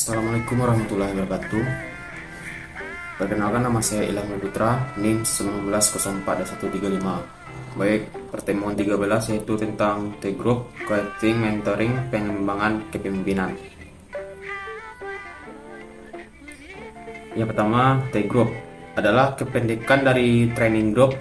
Assalamualaikum warahmatullahi wabarakatuh. Perkenalkan, nama saya Ilham Putra, NIM 1904-135. Baik, pertemuan 13 yaitu tentang T-Group, Coaching, Mentoring, Pengembangan Kepemimpinan. Yang pertama, T-Group adalah kependekan dari Training Group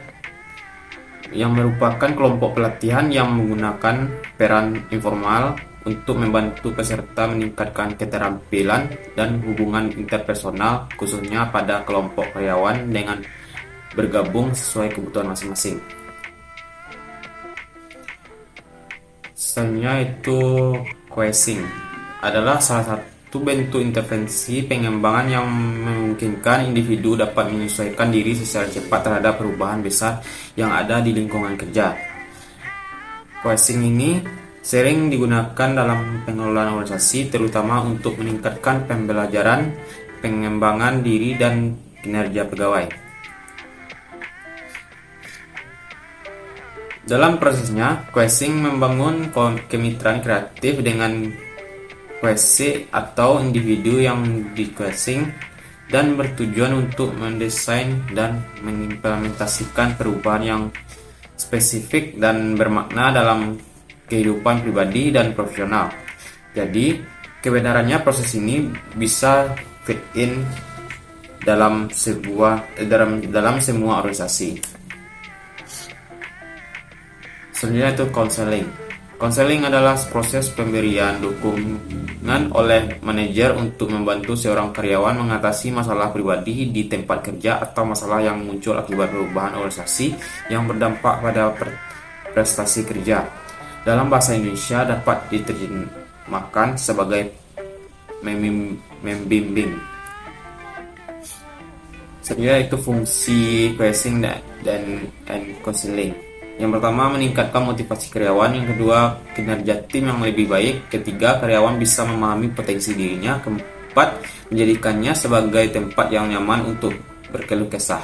yang merupakan kelompok pelatihan yang menggunakan peran informal untuk membantu peserta meningkatkan keterampilan dan hubungan interpersonal, khususnya pada kelompok karyawan dengan bergabung sesuai kebutuhan masing-masing. Selanjutnya itu coaching adalah salah satu bentuk intervensi pengembangan yang memungkinkan individu dapat menyesuaikan diri secara cepat terhadap perubahan besar yang ada di lingkungan kerja. Coaching ini sering digunakan dalam pengelolaan organisasi, terutama untuk meningkatkan pembelajaran, pengembangan diri, dan kinerja pegawai. Dalam prosesnya, coaching membangun kemitraan kreatif dengan coachee atau individu yang di-coaching dan bertujuan untuk mendesain dan mengimplementasikan perubahan yang spesifik dan bermakna dalam kehidupan pribadi dan profesional. Jadi, kebenarannya proses ini bisa fit in dalam semua organisasi. Selanjutnya itu counseling. Counseling adalah proses pemberian dukungan oleh manajer untuk membantu seorang karyawan mengatasi masalah pribadi di tempat kerja atau masalah yang muncul akibat perubahan organisasi yang berdampak pada prestasi kerja. Dalam bahasa Indonesia dapat diterjemahkan sebagai membimbing. Selanjutnya itu fungsi coaching dan counseling. Yang pertama, meningkatkan motivasi karyawan. Yang kedua, kinerja tim yang lebih baik. Ketiga, karyawan bisa memahami potensi dirinya. Keempat, menjadikannya sebagai tempat yang nyaman untuk berkeluh kesah.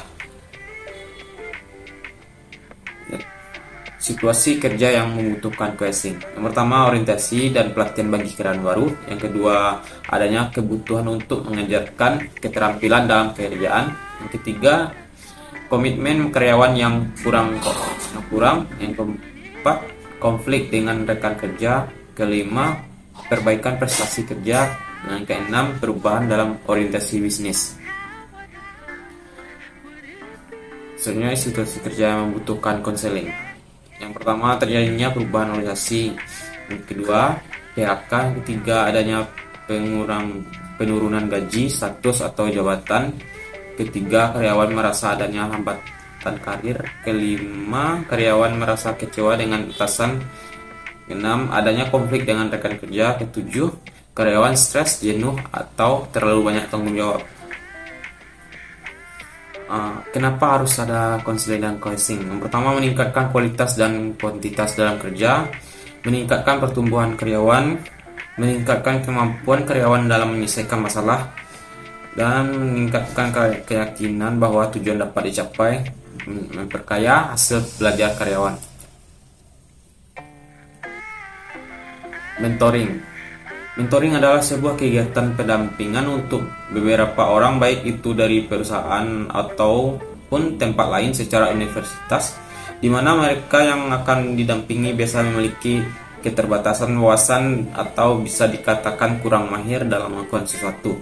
Situasi kerja yang membutuhkan coaching. Yang pertama, orientasi dan pelatihan bagi karyawan baru. Yang kedua, adanya kebutuhan untuk mengajarkan keterampilan dalam pekerjaan. Yang ketiga, komitmen karyawan yang kurang. Yang keempat, konflik dengan rekan kerja. Kelima, perbaikan prestasi kerja. Yang keenam, perubahan dalam orientasi bisnis. Sebenarnya situasi kerja yang membutuhkan konseling. Yang pertama, terjadinya perubahan organisasi. Yang kedua, PHK. Yang ketiga, adanya penurunan gaji, status atau jabatan. Ketiga, karyawan merasa adanya hambatan karir. Kelima, karyawan merasa kecewa dengan atasan. Keenam, adanya konflik dengan rekan kerja. Ketujuh, karyawan stres, jenuh, atau terlalu banyak tanggung jawab. Kenapa harus ada konseling dan coaching? Yang pertama, meningkatkan kualitas dan kuantitas dalam kerja, meningkatkan pertumbuhan karyawan, meningkatkan kemampuan karyawan dalam menyelesaikan masalah, dan meningkatkan keyakinan bahwa tujuan dapat dicapai, memperkaya hasil belajar karyawan. Mentoring adalah sebuah kegiatan pendampingan untuk beberapa orang, baik itu dari perusahaan ataupun tempat lain secara universitas, di mana mereka yang akan didampingi biasa memiliki keterbatasan wawasan atau bisa dikatakan kurang mahir dalam melakukan sesuatu.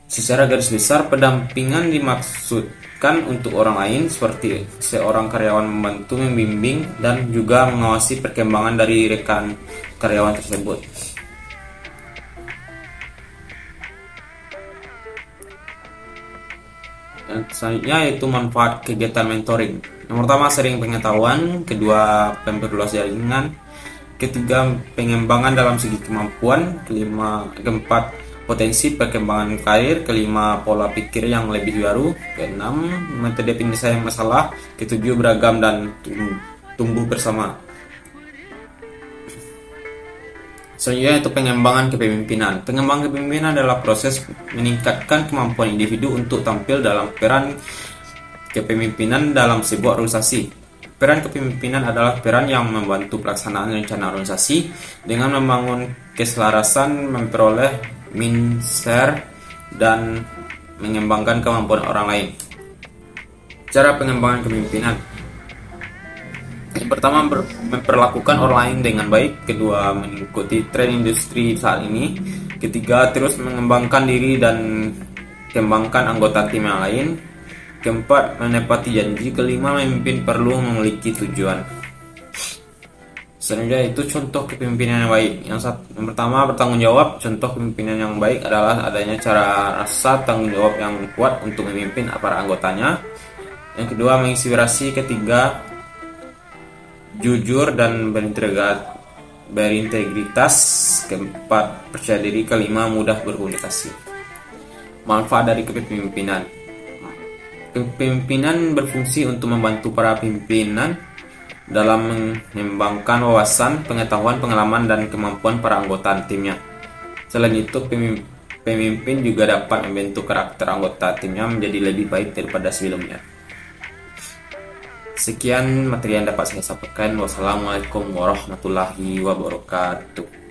Secara garis besar, pendampingan dimaksudkan untuk orang lain, seperti seorang karyawan membantu membimbing dan juga mengawasi perkembangan dari rekan karyawan tersebut. Dan selanjutnya yaitu manfaat kegiatan mentoring. Yang pertama, sharing pengetahuan. Kedua, memperluas jaringan. Ketiga, pengembangan dalam segi kemampuan. Keempat, potensi perkembangan karir. Kelima, pola pikir yang lebih baru. Keenam, metode penyelesaian masalah. Ketujuh, beragam dan tumbuh bersama. Selanjutnya itu pengembangan kepemimpinan. Pengembangan kepemimpinan adalah proses meningkatkan kemampuan individu untuk tampil dalam peran kepemimpinan dalam sebuah organisasi. Peran kepemimpinan adalah peran yang membantu pelaksanaan rencana organisasi dengan membangun keselarasan, memperoleh men-share, dan mengembangkan kemampuan orang lain. Cara pengembangan kepemimpinan. Yang pertama, memperlakukan orang lain dengan baik. Kedua, mengikuti tren industri saat ini. Ketiga, terus mengembangkan diri dan kembangkan anggota tim yang lain. Keempat, menepati janji. Kelima, memimpin perlu memiliki tujuan. Selanjutnya itu contoh kepemimpinan yang baik. Yang pertama, bertanggung jawab. Contoh kepemimpinan yang baik adalah adanya cara rasa tanggung jawab yang kuat untuk memimpin para anggotanya. Yang kedua, menginspirasi. Ketiga, jujur dan berintegritas. Keempat, percaya diri. Kelima, mudah berkomunikasi. Manfaat dari kepemimpinan. Kepemimpinan berfungsi untuk membantu para pimpinan dalam mengembangkan wawasan, pengetahuan, pengalaman, dan kemampuan para anggota timnya. Selain itu, pemimpin juga dapat membentuk karakter anggota timnya menjadi lebih baik daripada sebelumnya. Sekian materi yang dapat saya sampaikan. Wassalamualaikum warahmatullahi wabarakatuh.